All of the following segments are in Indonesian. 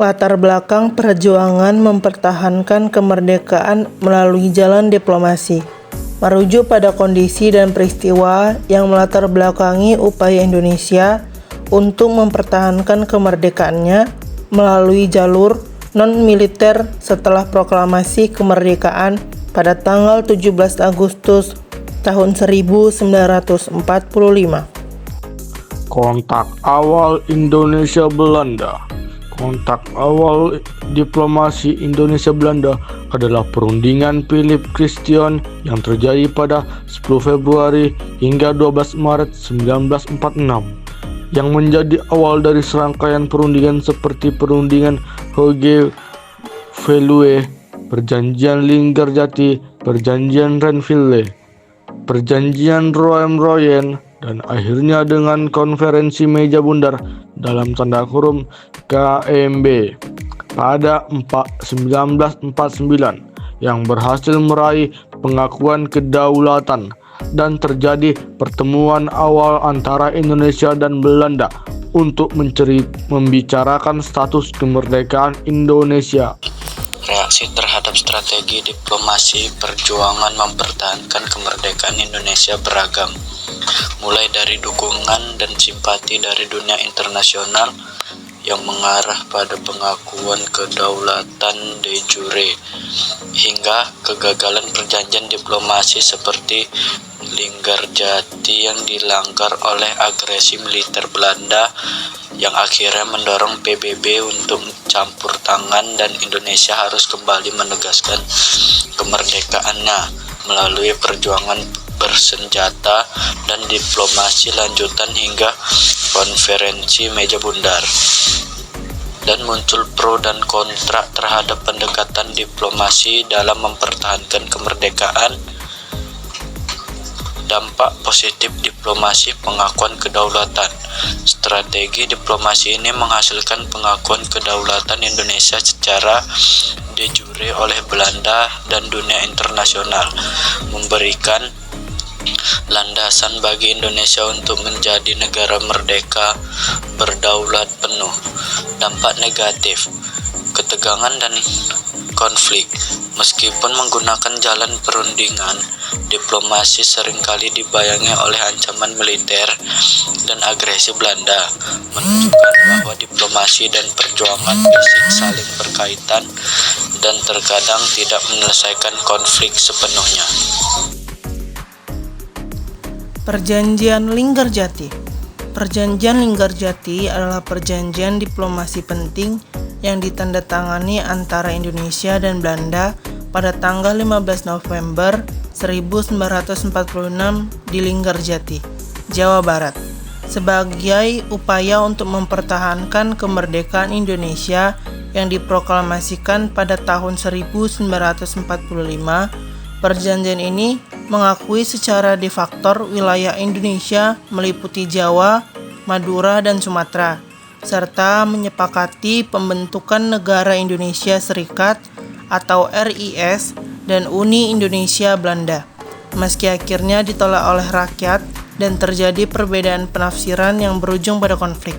Latar belakang perjuangan mempertahankan kemerdekaan melalui jalan diplomasi merujuk pada kondisi dan peristiwa yang melatar belakangi upaya Indonesia untuk mempertahankan kemerdekaannya melalui jalur non-militer setelah proklamasi kemerdekaan pada tanggal 17 Agustus tahun 1945. Kontak awal Indonesia-Belanda. Kontak awal diplomasi Indonesia-Belanda adalah perundingan Philip Christian yang terjadi pada 10 Februari hingga 12 Maret 1946, yang menjadi awal dari serangkaian perundingan seperti Perundingan Hague-Veluwe, Perjanjian Linggarjati, Perjanjian Renville, Perjanjian Roem-Royen, dan akhirnya dengan Konferensi Meja Bundar dalam tanda kurung KMB pada 1949 yang berhasil meraih pengakuan kedaulatan, dan terjadi pertemuan awal antara Indonesia dan Belanda untuk membicarakan status kemerdekaan Indonesia. Reaksi terhadap strategi diplomasi perjuangan mempertahankan kemerdekaan Indonesia beragam, mulai dari dukungan dan simpati dari dunia internasional yang mengarah pada pengakuan kedaulatan de jure, hingga kegagalan perjanjian diplomasi seperti Linggarjati yang dilanggar oleh agresi militer Belanda yang akhirnya mendorong PBB untuk campur tangan, dan Indonesia harus kembali menegaskan kemerdekaannya melalui perjuangan bersenjata dan diplomasi lanjutan hingga Konferensi Meja Bundar. Dan muncul pro dan kontra terhadap pendekatan diplomasi dalam mempertahankan kemerdekaan. Dampak positif diplomasi pengakuan kedaulatan. Strategi diplomasi ini menghasilkan pengakuan kedaulatan Indonesia secara de jure oleh Belanda dan dunia internasional, memberikan landasan bagi Indonesia untuk menjadi negara merdeka berdaulat penuh. Dampak negatif, ketegangan dan konflik. Meskipun menggunakan jalan perundingan, diplomasi seringkali dibayangi oleh ancaman militer dan agresi Belanda, menunjukkan bahwa diplomasi dan perjuangan fisik saling berkaitan dan terkadang tidak menyelesaikan konflik sepenuhnya. Perjanjian Linggarjati. Perjanjian Linggarjati adalah perjanjian diplomasi penting yang ditandatangani antara Indonesia dan Belanda pada tanggal 15 November 1946 di Linggarjati, Jawa Barat, sebagai upaya untuk mempertahankan kemerdekaan Indonesia yang diproklamasikan pada tahun 1945. Perjanjian ini mengakui secara de facto wilayah Indonesia meliputi Jawa, Madura, dan Sumatera, serta menyepakati pembentukan Negara Indonesia Serikat atau RIS dan Uni Indonesia Belanda, meski akhirnya ditolak oleh rakyat dan terjadi perbedaan penafsiran yang berujung pada konflik.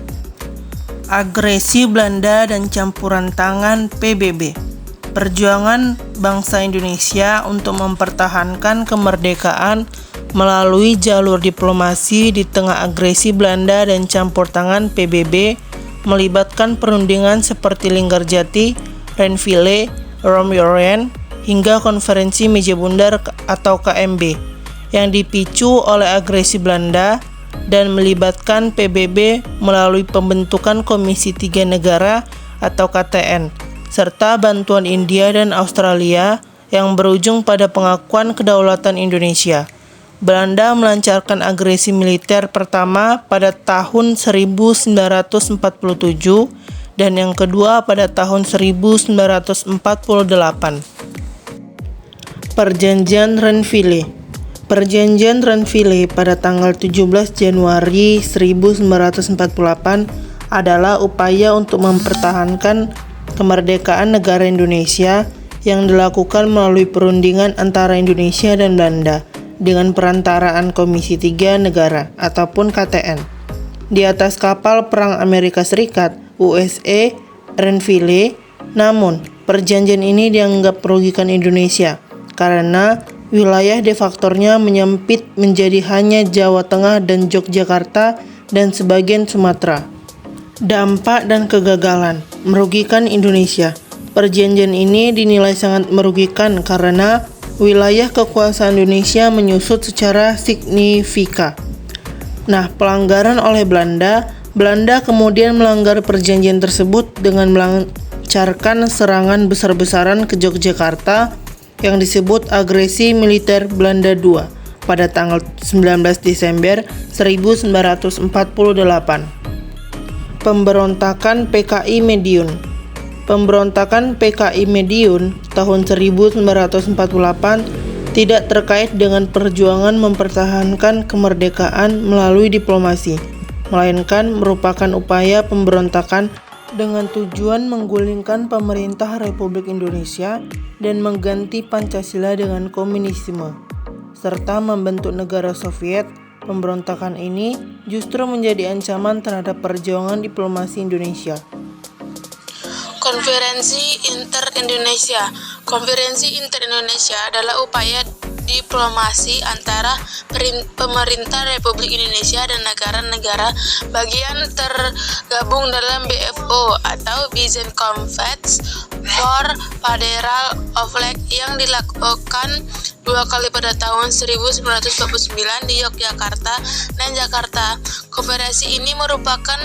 Agresi Belanda dan campuran tangan PBB. Perjuangan bangsa Indonesia untuk mempertahankan kemerdekaan melalui jalur diplomasi di tengah agresi Belanda dan campur tangan PBB melibatkan perundingan seperti Linggarjati, Renville, Roem-Royen, hingga Konferensi Meja Bundar atau KMB yang dipicu oleh agresi Belanda dan melibatkan PBB melalui pembentukan Komisi Tiga Negara atau KTN, serta bantuan India dan Australia yang berujung pada pengakuan kedaulatan Indonesia. Belanda melancarkan agresi militer pertama pada tahun 1947 dan yang kedua pada tahun 1948. Perjanjian Renville. Perjanjian Renville pada tanggal 17 Januari 1948 adalah upaya untuk mempertahankan kemerdekaan negara Indonesia yang dilakukan melalui perundingan antara Indonesia dan Belanda dengan perantaraan Komisi Tiga Negara ataupun KTN. Di atas kapal perang Amerika Serikat, USA, Renville. Namun, perjanjian ini dianggap merugikan Indonesia karena wilayah de facto-nya menyempit menjadi hanya Jawa Tengah dan Yogyakarta dan sebagian Sumatera. Dampak dan kegagalan merugikan Indonesia. Perjanjian ini dinilai sangat merugikan karena wilayah kekuasaan Indonesia menyusut secara signifikan. Nah, pelanggaran oleh Belanda kemudian melanggar perjanjian tersebut dengan melancarkan serangan besar-besaran ke Yogyakarta yang disebut agresi militer Belanda II pada tanggal 19 Desember 1948. Pemberontakan PKI Madiun. Pemberontakan PKI Madiun tahun 1948 tidak terkait dengan perjuangan mempertahankan kemerdekaan melalui diplomasi, melainkan merupakan upaya pemberontakan dengan tujuan menggulingkan pemerintah Republik Indonesia dan mengganti Pancasila dengan komunisme, serta membentuk negara Soviet. Pemberontakan ini justru menjadi ancaman terhadap perjuangan diplomasi Indonesia. Konferensi Inter-Indonesia. Konferensi Inter-Indonesia adalah upaya diplomasi antara pemerintah Republik Indonesia dan negara-negara bagian tergabung dalam BFO atau Bizen Conference for Federal Affairs yang dilakukan 2 kali pada tahun 1949 di Yogyakarta dan Jakarta. Konferensi ini merupakan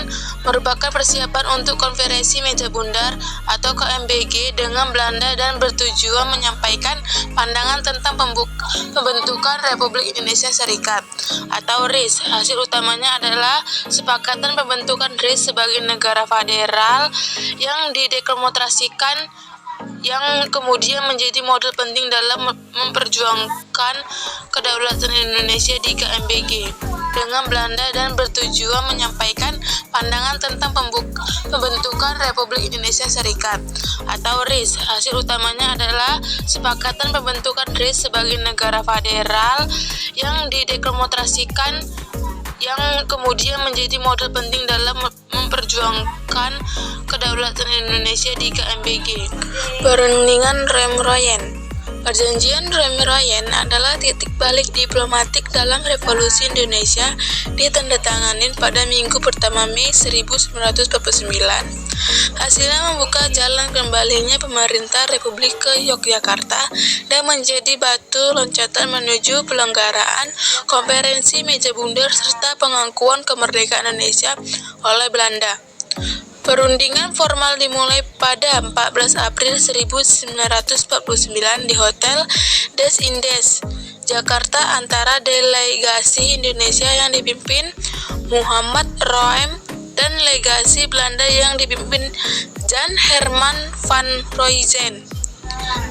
persiapan untuk konferensi meja bundar atau KMBG dengan Belanda dan bertujuan menyampaikan pandangan tentang pembentukan Republik Indonesia Serikat atau RIS. Hasil utamanya adalah sepakatan pembentukan RIS sebagai negara federal yang didemokrasikan, yang kemudian menjadi model penting dalam memperjuangkan kedaulatan Indonesia di KMBG dengan Belanda dan bertujuan menyampaikan pandangan tentang pembentukan Republik Indonesia Serikat atau RIS. Hasil utamanya adalah sepakatan pembentukan RIS sebagai negara federal yang didemokrasikan, yang kemudian menjadi model penting dalam memperjuangkan kedaulatan Indonesia di KMBG. Perundingan Roem-Royen. Perjanjian Roem-Royen adalah titik balik diplomatik dalam revolusi Indonesia, ditandatangani pada minggu pertama Mei 1949. Hasilnya membuka jalan kembalinya pemerintah Republik ke Yogyakarta dan menjadi batu loncatan menuju pelenggaraan konferensi meja bundar serta pengakuan kemerdekaan Indonesia oleh Belanda. Perundingan formal dimulai pada 14 April 1949 di Hotel Des Indes, Jakarta antara delegasi Indonesia yang dipimpin Muhammad Roem dan legasi Belanda yang dipimpin Jan Herman van Royzen.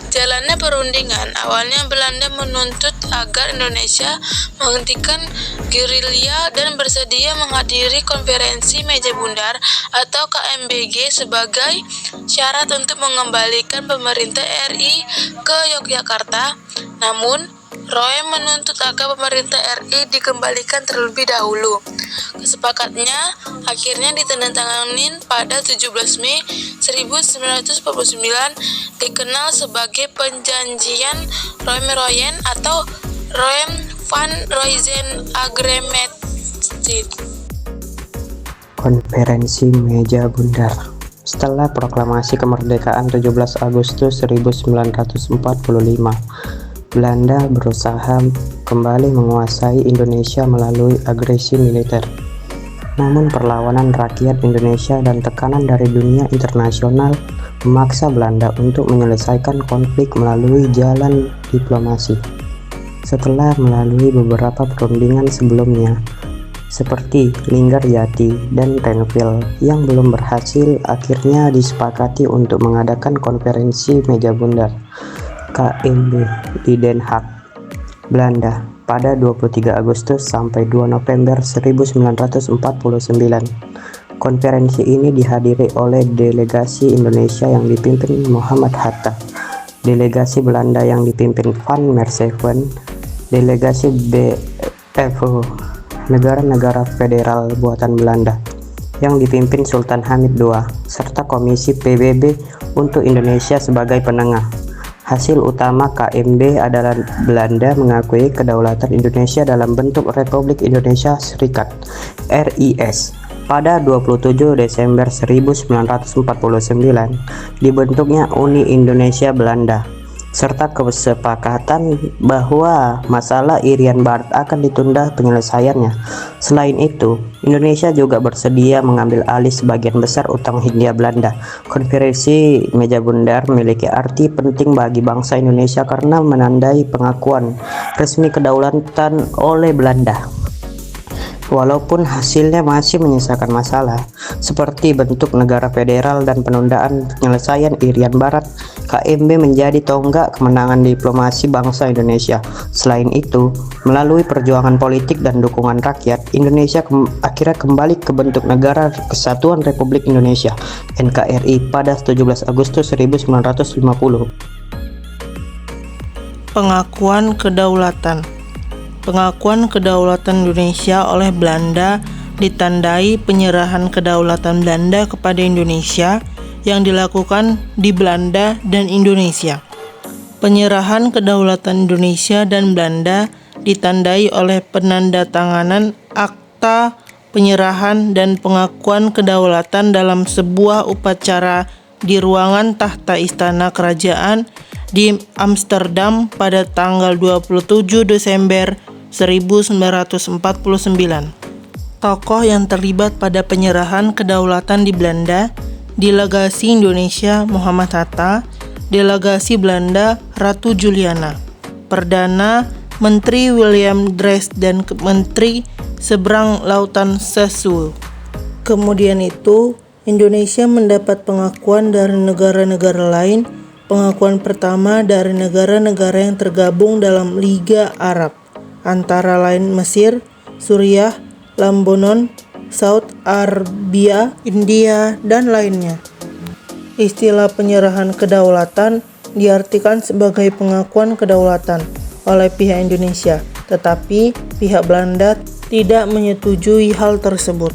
Jalannya perundingan, awalnya Belanda menuntut agar Indonesia menghentikan gerilya dan bersedia menghadiri konferensi meja bundar atau KMBG sebagai syarat untuk mengembalikan pemerintah RI ke Yogyakarta. Namun, Roem menuntut agar pemerintah RI dikembalikan terlebih dahulu. Kesepakatannya akhirnya ditandatangani pada 17 Mei 1949, dikenal sebagai Perjanjian Roem-Royen atau Roem van Royzen Agreement. Konferensi Meja Bundar. Setelah proklamasi kemerdekaan 17 Agustus 1945, Belanda berusaha kembali menguasai Indonesia melalui agresi militer. Namun perlawanan rakyat Indonesia dan tekanan dari dunia internasional memaksa Belanda untuk menyelesaikan konflik melalui jalan diplomasi. Setelah melalui beberapa perundingan sebelumnya, seperti Linggarjati dan Renville yang belum berhasil, akhirnya disepakati untuk mengadakan konferensi meja bundar KMB di Den Haag, Belanda pada 23 Agustus sampai 2 November 1949. Konferensi ini dihadiri oleh delegasi Indonesia yang dipimpin Muhammad Hatta, delegasi Belanda yang dipimpin Van Mershoven, delegasi BFO, negara-negara federal buatan Belanda, yang dipimpin Sultan Hamid II, serta Komisi PBB untuk Indonesia sebagai penengah. Hasil utama KMB adalah Belanda mengakui kedaulatan Indonesia dalam bentuk Republik Indonesia Serikat (RIS). Pada 27 Desember 1949 dibentuknya Uni Indonesia Belanda, serta kesepakatan bahwa masalah Irian Barat akan ditunda penyelesaiannya. Selain itu, Indonesia juga bersedia mengambil alih sebagian besar utang Hindia Belanda. Konferensi Meja Bundar memiliki arti penting bagi bangsa Indonesia karena menandai pengakuan resmi kedaulatan oleh Belanda. Walaupun hasilnya masih menyisakan masalah, seperti bentuk negara federal dan penundaan penyelesaian Irian Barat, KMB menjadi tonggak kemenangan diplomasi bangsa Indonesia. Selain itu, melalui perjuangan politik dan dukungan rakyat, Indonesia akhirnya kembali ke bentuk Negara Kesatuan Republik Indonesia (NKRI) pada 17 Agustus 1950. Pengakuan kedaulatan. Pengakuan kedaulatan Indonesia oleh Belanda ditandai penyerahan kedaulatan Belanda kepada Indonesia yang dilakukan di Belanda dan Indonesia. Penyerahan kedaulatan Indonesia dan Belanda ditandai oleh penandatanganan Akta Penyerahan dan Pengakuan Kedaulatan dalam sebuah upacara di ruangan tahta Istana Kerajaan di Amsterdam pada tanggal 27 Desember 1949. Tokoh yang terlibat pada penyerahan kedaulatan di Belanda, delegasi Indonesia Muhammad Hatta, delegasi Belanda Ratu Juliana, Perdana Menteri William Drees dan Menteri Seberang Lautan Sessu. Kemudian itu, Indonesia mendapat pengakuan dari negara-negara lain. Pengakuan pertama dari negara-negara yang tergabung dalam Liga Arab, antara lain Mesir, Suriah, Lebanon, Saudi Arabia, India, dan lainnya. Istilah penyerahan kedaulatan diartikan sebagai pengakuan kedaulatan oleh pihak Indonesia, tetapi pihak Belanda tidak menyetujui hal tersebut.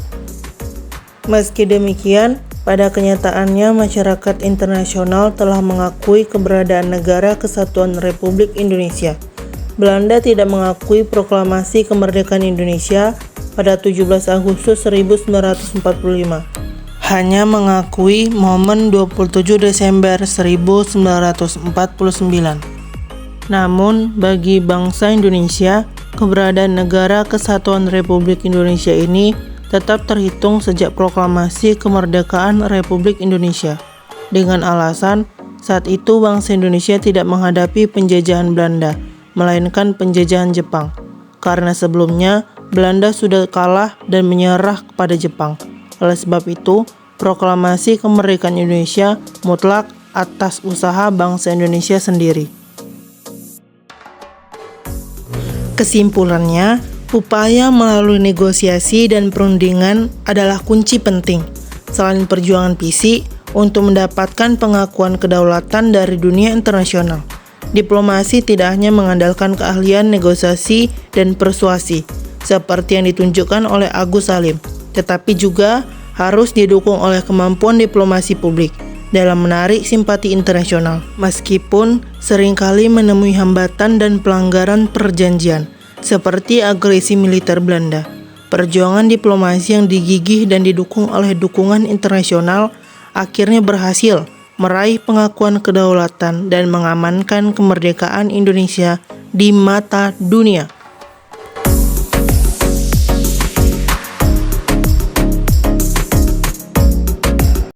Meski demikian, pada kenyataannya masyarakat internasional telah mengakui keberadaan Negara Kesatuan Republik Indonesia. Belanda tidak mengakui proklamasi kemerdekaan Indonesia pada 17 Agustus 1945. Hanya mengakui momen 27 Desember 1949. Namun, bagi bangsa Indonesia, keberadaan Negara Kesatuan Republik Indonesia ini tetap terhitung sejak proklamasi kemerdekaan Republik Indonesia, dengan alasan saat itu bangsa Indonesia tidak menghadapi penjajahan Belanda, melainkan penjajahan Jepang, karena sebelumnya Belanda sudah kalah dan menyerah kepada Jepang. Oleh sebab itu, proklamasi kemerdekaan Indonesia mutlak atas usaha bangsa Indonesia sendiri. Kesimpulannya, upaya melalui negosiasi dan perundingan adalah kunci penting, selain perjuangan fisik, untuk mendapatkan pengakuan kedaulatan dari dunia internasional. Diplomasi tidak hanya mengandalkan keahlian negosiasi dan persuasi, seperti yang ditunjukkan oleh Agus Salim, tetapi juga harus didukung oleh kemampuan diplomasi publik dalam menarik simpati internasional, meskipun seringkali menemui hambatan dan pelanggaran perjanjian, seperti agresi militer Belanda. Perjuangan diplomasi yang digigih dan didukung oleh dukungan internasional akhirnya berhasil meraih pengakuan kedaulatan dan mengamankan kemerdekaan Indonesia di mata dunia.